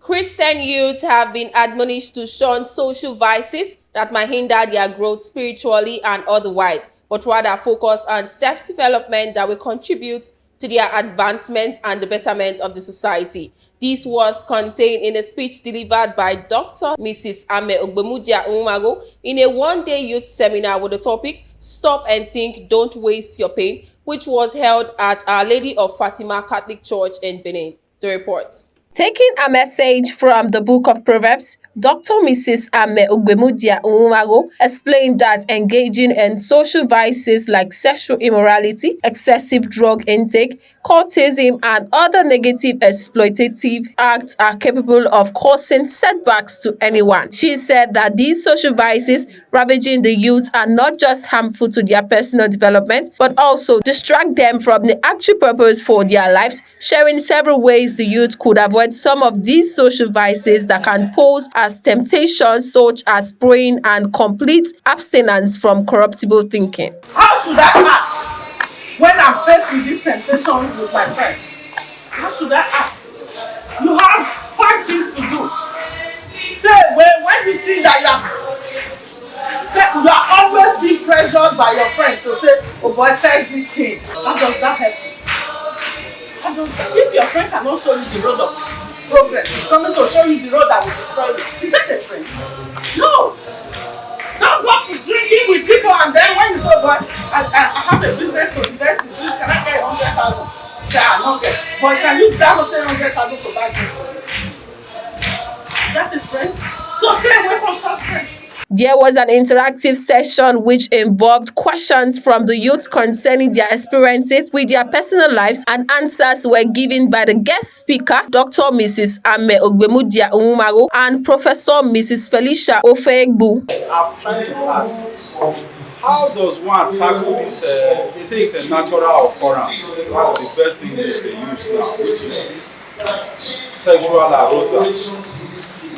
Christian youths have been admonished to shun social vices that might hinder their growth spiritually and otherwise, but rather focus on self-development that will contribute to their advancement and the betterment of the society. This was contained in a speech delivered by Dr. Mrs. Ogbemudia Uhunwangho in a one-day youth seminar with the topic "Stop and Think, Don't Waste Your Pain," which was held at Our Lady of Fatima Catholic Church in Benin. The report. Taking a message from the book of Proverbs, Dr. Mrs. Ogbemudia Uhunwangho explained that engaging in social vices like sexual immorality, excessive drug intake, cultism, and other negative exploitative acts are capable of causing setbacks to anyone. She said that these social vices ravaging the youth are not just harmful to their personal development, but also distract them from the actual purpose for their lives, sharing several ways the youth could avoid some of these social vices that can pose as temptations, such as praying and complete abstinence from corruptible thinking. How should I act when I'm facing this temptation with my friends? How should I act? You have 5 things to do. Say, when you see that you are always being pressured by your friends to say, "Oh boy, test this thing." How does that help you? If your friend cannot show you the road of progress, he's coming to show you the road that will destroy you. Is that a friend? No. Don't go to drinking with people and then when you say, "Boy, I have a business to invest in this, can I get 100,000? Say, "I don't get." But you can use that whole 100,000 to buy drink. Is that a friend? So stay away from such friends. There was an interactive session which involved questions from the youth concerning their experiences with their personal lives, and answers were given by the guest speaker, Dr. Mrs. Ogbemudia Uhunwangho, and Professor Mrs. Felicia Ofegbu. I'm trying to ask, how does one tackle this? They say it's a natural occurrence. That's the best English they use now, which is this sexual arousal. You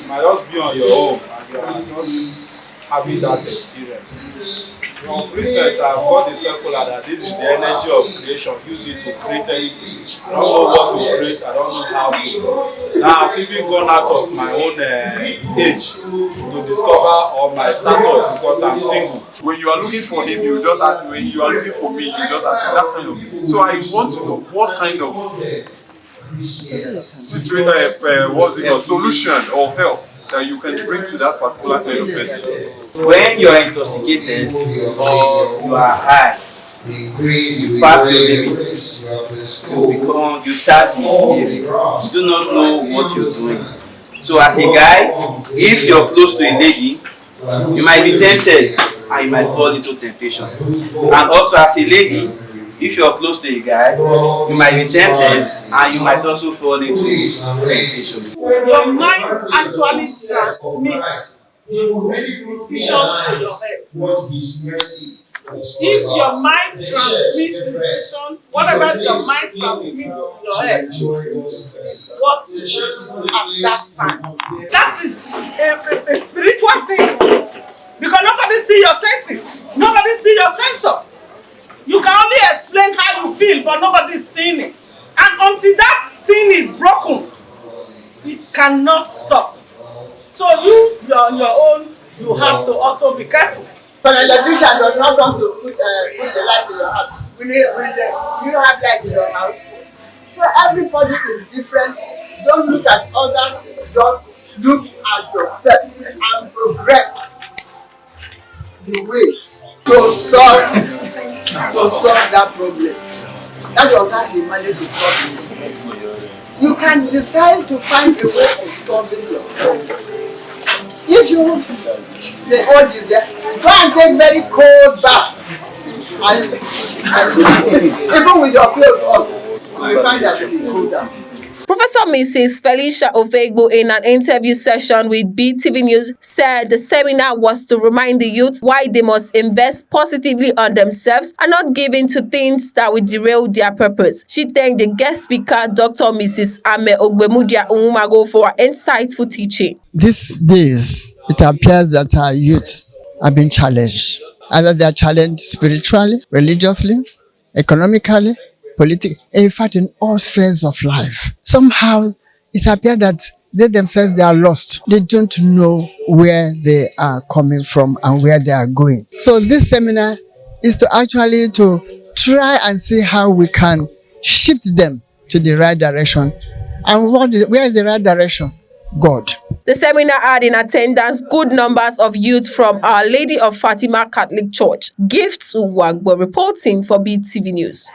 might just be on your own and you are just having that experience. Of recent, I've got the circular that this is the energy of creation. Use it to create anything. I don't know what to create. I don't know how to. Now I've even gone out of my own age to discover all my status because I'm single. When you are looking for him, you just ask me. When you are looking for me, you just ask me that kind of. So I want to know what kind of situation, what's it, solution or help that you can bring to that particular kind of person. When you are intoxicated or you are high, you pass the limit. You start misbehaving. You do not know what you're doing. So as a guy, if you're close to a lady, you might be tempted and you might fall into temptation. And also as a lady, if you're close to a guy, you might be tempted and you might also fall into temptation. Your mind actually transmits decisions to your head. If your mind transmits decision, whatever your mind transmits to your head, what you do at that time. That is a spiritual thing. Because nobody sees your senses. Nobody sees your sensor. You can only explain how you feel, but nobody is seeing it. And until that thing is broken, it cannot stop. So you're on your own, you have to also be careful. But an electrician does not want to put the light in your house. You don't have light in your house. So everybody is different. Don't look at others, just look at yourself and progress the way to solve that problem. That was how he managed to solve it. You can decide to find a way of solving your problem. If the old is there, go and take very cold bath. And even with your clothes on, you find that it's cool down. Professor Mrs. Felicia Ofegbu, in an interview session with BTV News, said the seminar was to remind the youth why they must invest positively on themselves and not give in to things that will derail their purpose. She thanked the guest speaker, Dr. Mrs. Ogbemudia Uhunwangho, for her insightful teaching. These days, it appears that our youth have been challenged. Either they are challenged spiritually, religiously, economically, politically, in fact, in all spheres of life. Somehow, it appears that they themselves, they are lost. They don't know where they are coming from and where they are going. So this seminar is to actually to try and see how we can shift them to the right direction. And where is the right direction? God. The seminar had in attendance good numbers of youth from Our Lady of Fatima Catholic Church. Gifts Uhunwangho reporting for BTV News.